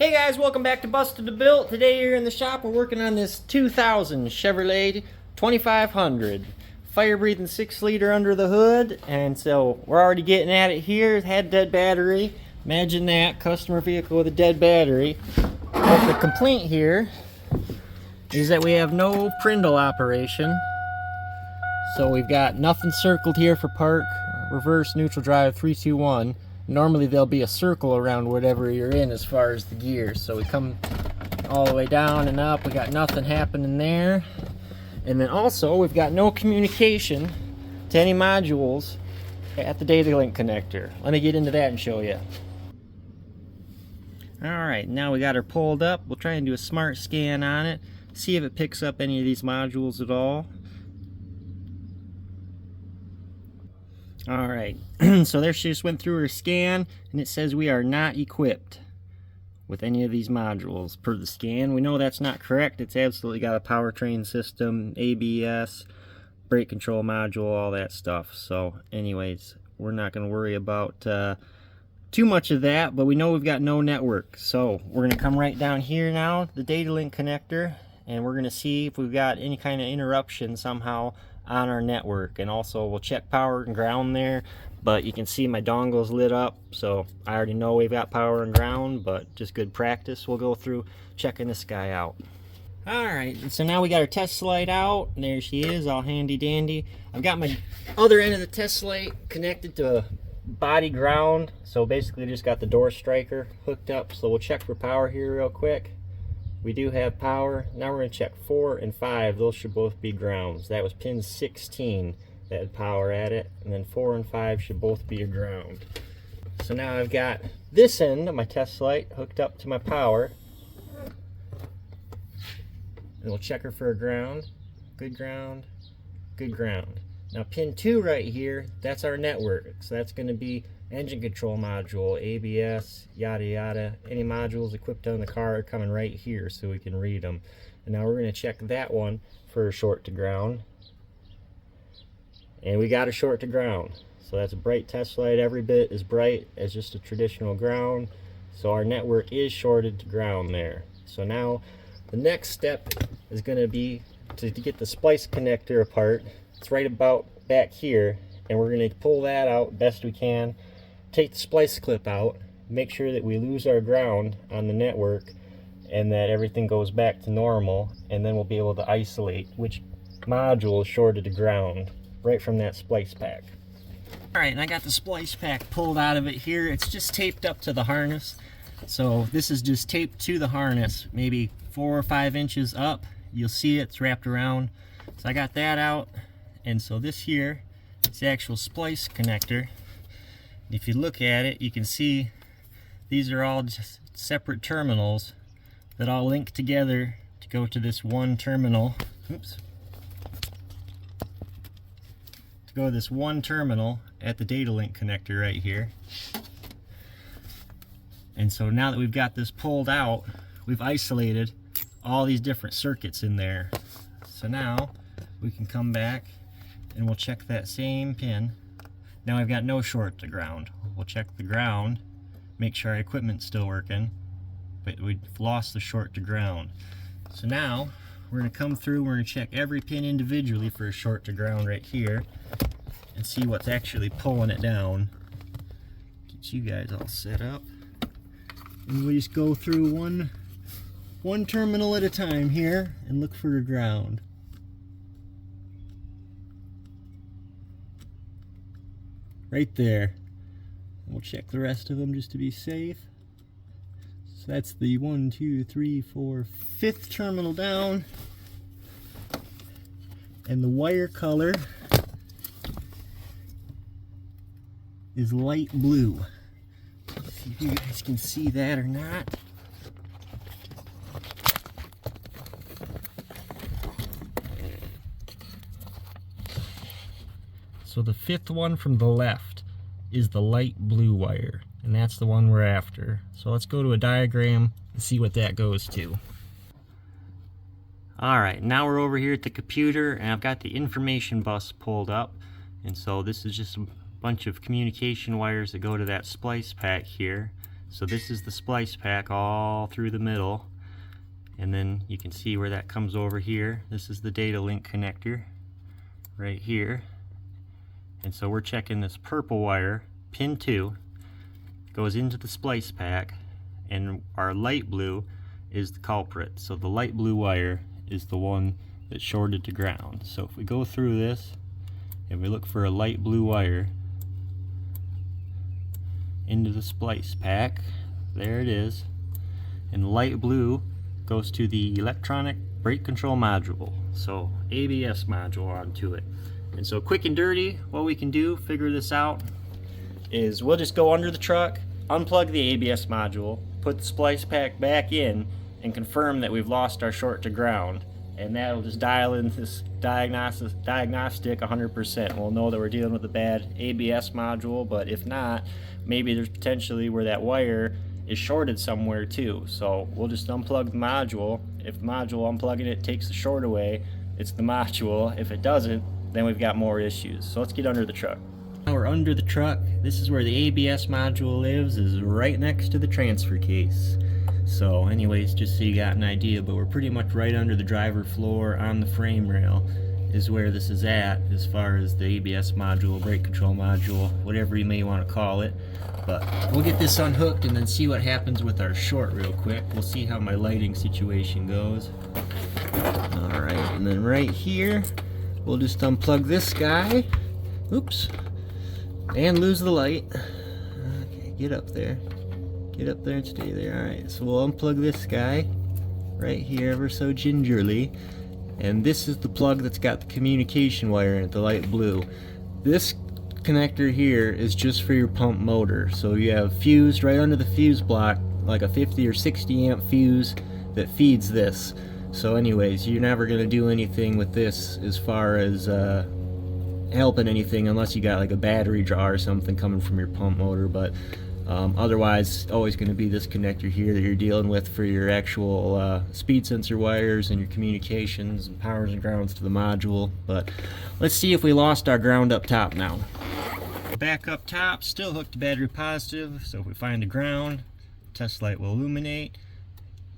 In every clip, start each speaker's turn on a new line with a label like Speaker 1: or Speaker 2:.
Speaker 1: Hey guys, welcome back to Busted to Built. Today here in the shop we're working on this 2000 Chevrolet 2500. Fire-breathing 6-liter under the hood, and so we're already getting at it here. It had dead battery. Imagine that, customer vehicle with a dead battery. But the complaint here is that we have no Prindle operation. So we've got nothing circled here for park, reverse, neutral, drive, 3, 2, 1. Normally there'll be a circle around whatever you're in as far as the gears. So we come all the way down and up. We got nothing happening there. And then also we've got no communication to any modules at the data link connector. Let me get into that and show you. Alright, now we got her pulled up. We'll try and do a smart scan on it. See if it picks up any of these modules at all. Alright, so there she just went through her scan, and it says we are not equipped with any of these modules per the scan. We know that's not correct. It's absolutely got a powertrain system, ABS, brake control module, all that stuff. So anyways, we're not going to worry about too much of that, but we know we've got no network. So we're going to come right down here now, the data link connector, and we're going to see if we've got any kind of interruption somehow on our network. And also we'll check power and ground there, but you can see my dongle's lit up, so I already know we've got power and ground, but just good practice. We'll go through checking this guy out. Alright, so now we got our test light out, and there she is, all handy dandy. I've got my other end of the test light connected to a body ground, so basically just got the door striker hooked up. So we'll check for power here real quick. We do have power. Now we're going to check 4 and 5. Those should both be grounds. That was pin 16 that had power at it. And then 4 and 5 should both be a ground. So now I've got this end of my test light hooked up to my power. And we'll check her for a ground. Good ground. Good ground. Now pin 2 right here, that's our network. So that's going to be engine control module, ABS, yada yada. Any modules equipped on the car are coming right here so we can read them. And now we're going to check that one for a short to ground. And we got a short to ground. So that's a bright test light, every bit as bright as just a traditional ground. So our network is shorted to ground there. So now the next step is going to be to get the splice connector apart. It's right about back here, and we're going to pull that out best we can. Take the splice clip out, make sure that we lose our ground on the network and that everything goes back to normal, and then we'll be able to isolate which module is shorted to ground right from that splice pack. Alright, and I got the splice pack pulled out of it here. It's just taped up to the harness. So this is just taped to the harness, maybe 4 or 5 inches up. You'll see it's wrapped around. So I got that out, and so this here is the actual splice connector. If you look at it, you can see these are all just separate terminals that all link together to go to this one terminal. Oops. To go to this one terminal at the data link connector right here. And so now that we've got this pulled out, we've isolated all these different circuits in there. So now we can come back and we'll check that same pin. Now I've got no short to ground. We'll check the ground, make sure our equipment's still working, but we've lost the short to ground. So now we're going to come through, we're going to check every pin individually for a short to ground right here and see what's actually pulling it down. Get you guys all set up. And we just go through one terminal at a time here and look for a ground. Right there. We'll check the rest of them just to be safe. So that's the 1, 2, 3, 4, 5th terminal down. And the wire color is light blue. Let's see if you guys can see that or not. So the 5th one from the left is the light blue wire, and that's the one we're after. So let's go to a diagram and see what that goes to. Alright, now we're over here at the computer, and I've got the information bus pulled up. And so this is just a bunch of communication wires that go to that splice pack here. So this is the splice pack all through the middle, and then you can see where that comes over here. This is the data link connector right here. And so we're checking this purple wire, pin 2, goes into the splice pack, and our light blue is the culprit. So the light blue wire is the one that's shorted to ground. So if we go through this and we look for a light blue wire into the splice pack, there it is, and light blue goes to the electronic brake control module, so ABS module onto it. And so quick and dirty, what we can do, figure this out, is we'll just go under the truck, unplug the ABS module, put the splice pack back in, and confirm that we've lost our short to ground. And that'll just dial in this diagnostic 100%. We'll know that we're dealing with a bad ABS module, but if not, maybe there's potentially where that wire is shorted somewhere too. So we'll just unplug the module. If the module unplugging it takes the short away, it's the module. If it doesn't, then we've got more issues. So let's get under the truck. Now we're under the truck. This is where the ABS module lives, is right next to the transfer case. So anyways, just so you got an idea, but we're pretty much right under the driver floor on the frame rail is where this is at, as far as the ABS module, brake control module, whatever you may want to call it. But we'll get this unhooked and then see what happens with our short real quick. We'll see how my lighting situation goes. Alright, and then right here, we'll just unplug this guy. Oops. And lose the light. Okay, get up there. Get up there and stay there. Alright, so we'll unplug this guy right here ever so gingerly. And this is the plug that's got the communication wire in it, the light blue. This connector here is just for your pump motor. So you have fused right under the fuse block, like a 50 or 60 amp fuse that feeds this. So anyways, you're never going to do anything with this as far as helping anything unless you got like a battery draw or something coming from your pump motor. But otherwise, it's always going to be this connector here that you're dealing with for your actual speed sensor wires and your communications and powers and grounds to the module. But let's see if we lost our ground up top now. Back up top, still hooked to battery positive, so if we find the ground, test light will illuminate.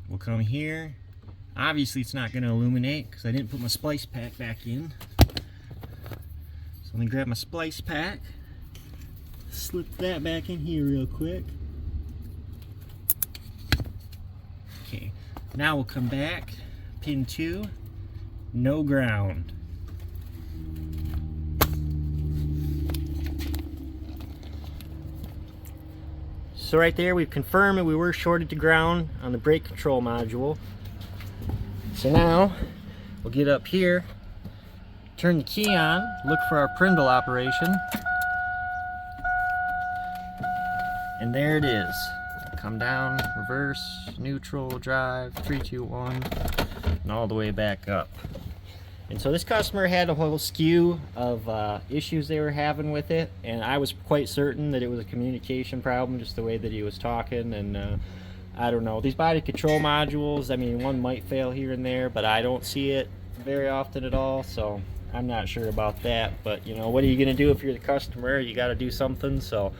Speaker 1: We'll come here. Obviously it's not going to illuminate because I didn't put my splice pack back in. So let me grab my splice pack. Slip that back in here real quick. Okay, now we'll come back. Pin 2, no ground. So right there we've confirmed that we were shorted to ground on the brake control module. So now we'll get up here, turn the key on, look for our Prindle operation. And there it is. Come down, reverse, neutral, drive, 3, 2, 1, and all the way back up. And so this customer had a whole skew of issues they were having with it, and I was quite certain that it was a communication problem, just the way that he was talking. And I don't know, these body control modules, I mean, one might fail here and there, but I don't see it very often at all, so I'm not sure about that. But you know, what are you gonna do if you're the customer? You got to do something. So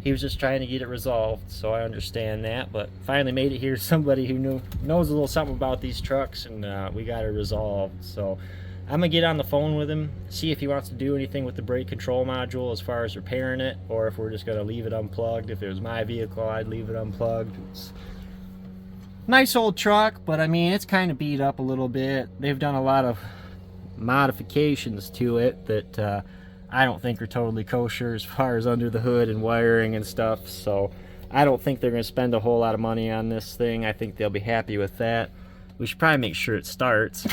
Speaker 1: he was just trying to get it resolved, so I understand that. But finally made it here to somebody who knows a little something about these trucks, and we got it resolved. So I'm gonna get on the phone with him, see if he wants to do anything with the brake control module as far as repairing it, or if we're just gonna leave it unplugged. If it was my vehicle, I'd leave it unplugged. It's a nice old truck, but I mean, it's kind of beat up a little bit. They've done a lot of modifications to it that I don't think are totally kosher as far as under the hood and wiring and stuff. So I don't think they're going to spend a whole lot of money on this thing. I think they'll be happy with that. We should probably make sure it starts.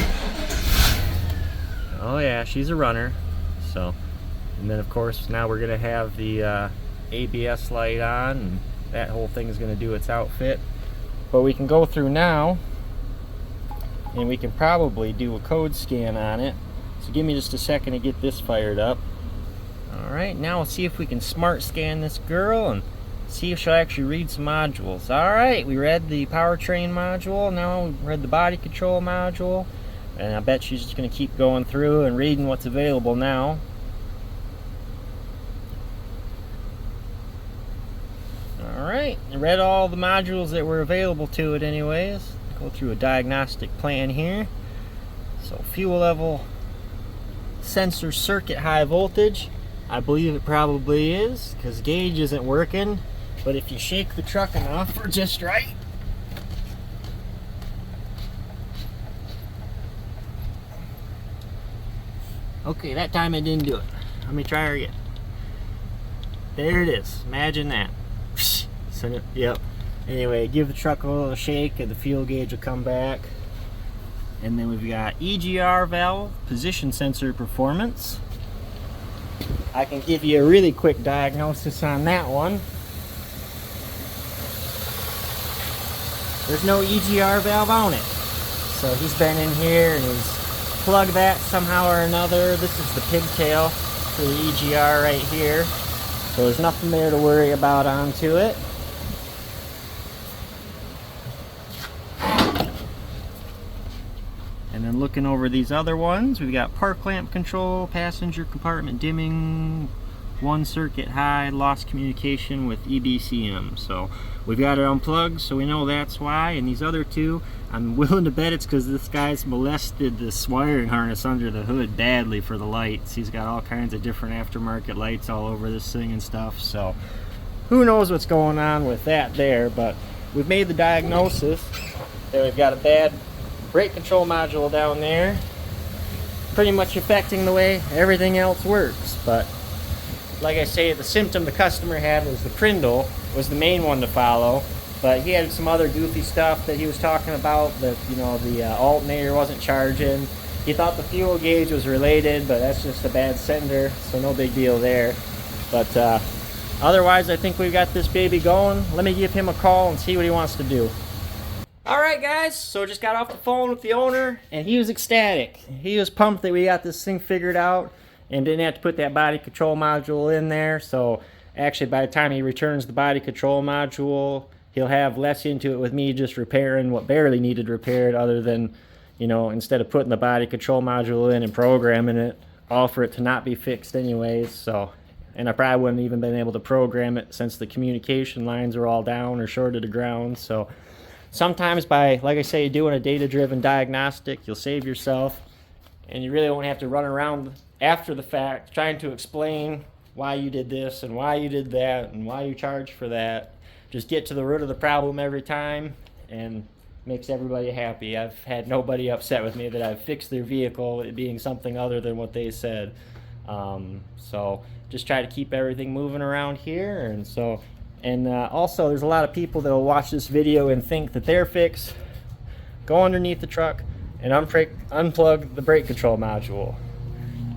Speaker 1: Oh yeah, she's a runner. So, and then of course now we're going to have the ABS light on, and that whole thing is going to do its outfit. But we can go through now and we can probably do a code scan on it. So give me just a second to get this fired up. Alright, now we'll see if we can smart scan this girl and see if she'll actually read some modules. Alright, we read the powertrain module, now we read the body control module, and I bet she's just going to keep going through and reading what's available now. Alright, read all the modules that were available to it anyways. Go through a diagnostic plan here. So fuel level, sensor circuit high voltage. I believe it probably is, because gauge isn't working. But if you shake the truck enough or just right, okay, that time I didn't do it. Let me try her again. There it is. Imagine that. So, yep. Anyway, give the truck a little shake and the fuel gauge will come back. And then we've got EGR valve, position sensor performance. I can give you a really quick diagnosis on that one. There's no EGR valve on it. So he's been in here and he's plugged that somehow or another. This is the pigtail for the EGR right here. So there's nothing there to worry about onto it. And then looking over these other ones, we've got park lamp control, passenger compartment dimming, one circuit high, lost communication with EBCM. So we've got it unplugged, so we know that's why. And these other two, I'm willing to bet it's because this guy's molested this wiring harness under the hood badly for the lights. He's got all kinds of different aftermarket lights all over this thing and stuff. So who knows what's going on with that there, but we've made the diagnosis that we've got a bad brake control module down there, pretty much affecting the way everything else works. But like I say, the symptom the customer had was the Prindle was the main one to follow, but he had some other goofy stuff that he was talking about, that, you know, the alternator wasn't charging. He thought the fuel gauge was related, but that's just a bad sender, so no big deal there. But otherwise, I think we've got this baby going. Let me give him a call and see what he wants to do. Alright guys, so just got off the phone with the owner, and he was ecstatic. He was pumped that we got this thing figured out and didn't have to put that body control module in there. So actually, by the time he returns the body control module, he'll have less into it with me just repairing what barely needed repaired, other than, you know, instead of putting the body control module in and programming it, all for it to not be fixed anyways. So, and I probably wouldn't even been able to program it since the communication lines are all down or shorted to ground. So sometimes by, like I say, doing a data-driven diagnostic, you'll save yourself, and you really won't have to run around after the fact trying to explain why you did this and why you did that and why you charged for that. Just get to the root of the problem every time, and makes everybody happy. I've had nobody upset with me that I've fixed their vehicle, it being something other than what they said. So just try to keep everything moving around here. And so, and also there's a lot of people that will watch this video and think that they're fixed, go underneath the truck and unplug the brake control module.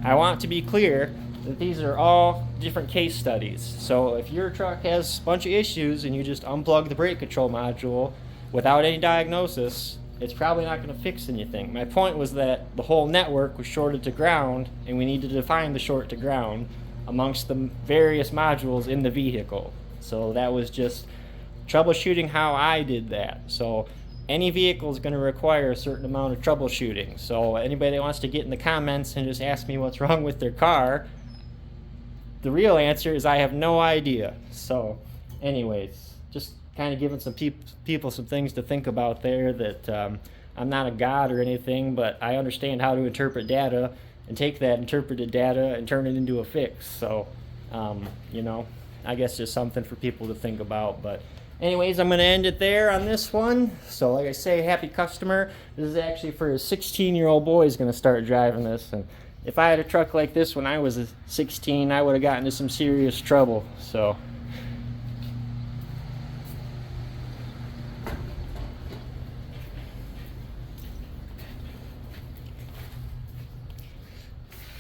Speaker 1: I want to be clear that these are all different case studies. So if your truck has a bunch of issues and you just unplug the brake control module without any diagnosis, it's probably not going to fix anything. My point was that the whole network was shorted to ground, and we need to define the short to ground amongst the various modules in the vehicle. So that was just troubleshooting how I did that. So any vehicle is going to require a certain amount of troubleshooting. So anybody that wants to get in the comments and just ask me what's wrong with their car, the real answer is I have no idea. So anyways, just kind of giving some people some things to think about there, that I'm not a god or anything, but I understand how to interpret data and take that interpreted data and turn it into a fix. So, you know, I guess just something for people to think about. But anyways, I'm going to end it there on this one. So like I say, happy customer. This is actually for a 16-year-old boy who's going to start driving this. And if I had a truck like this when I was 16, I would have gotten into some serious trouble. So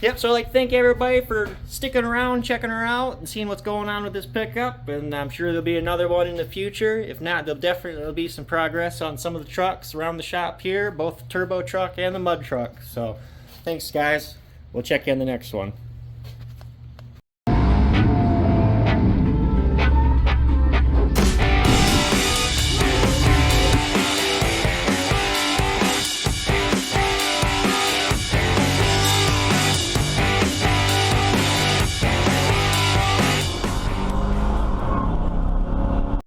Speaker 1: yep, so I'd like to thank everybody for sticking around, checking her out, and seeing what's going on with this pickup. And I'm sure there'll be another one in the future. If not, there'll definitely be some progress on some of the trucks around the shop here, both the turbo truck and the mud truck. So thanks, guys. We'll check you in the next one.